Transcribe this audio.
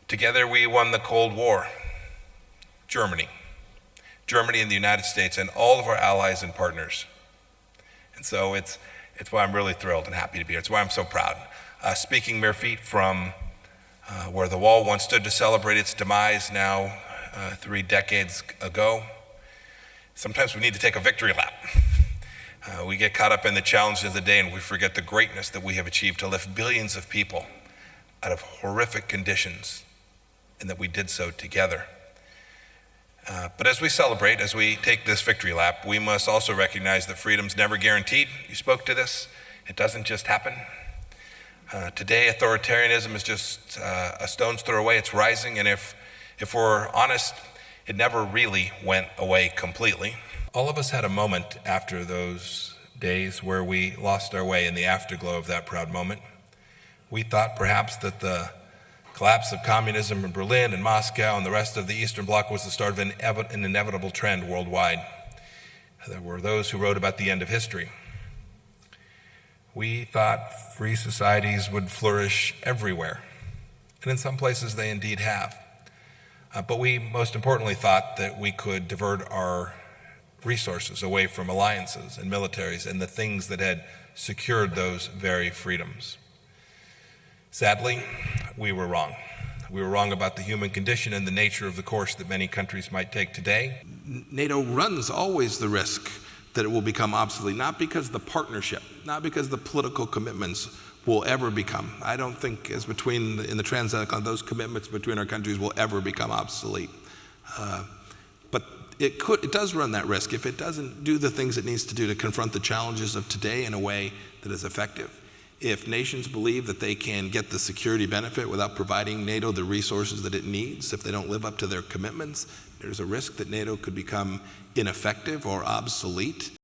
Together we won the Cold War. Germany and the United States and all of our allies and partners. And so it's why I'm really thrilled and happy to be here. It's why I'm so proud. Speaking mere feet from where the wall once stood to celebrate its demise now 3 decades ago. Sometimes we need to take a victory lap. We get caught up in the challenges of the day and we forget the greatness that we have achieved to lift billions of people out of horrific conditions, and that we did so together. But as we celebrate, as we take this victory lap, we must also recognize that freedom's never guaranteed. You spoke to this. It doesn't just happen. Today, authoritarianism is just a stone's throw away. It's rising, and if we're honest, it never really went away completely. All of us had a moment after those days where we lost our way in the afterglow of that proud moment. We thought perhaps that the collapse of communism in Berlin and Moscow and the rest of the Eastern Bloc was the start of an inevitable trend worldwide. There were those who wrote about the end of history. We thought free societies would flourish everywhere, and in some places they indeed have. But we most importantly thought that we could divert our resources away from alliances and militaries and the things that had secured those very freedoms. Sadly, we were wrong. We were wrong about the human condition and the nature of the course that many countries might take today. NATO runs always the risk that it will become obsolete, not because the partnership, not because the political commitments will ever become. I don't think in the transatlantic, those commitments between our countries will ever become obsolete. But it does run that risk if it doesn't do the things it needs to do to confront the challenges of today in a way that is effective. If nations believe that they can get the security benefit without providing NATO the resources that it needs, if they don't live up to their commitments, there's a risk that NATO could become ineffective or obsolete.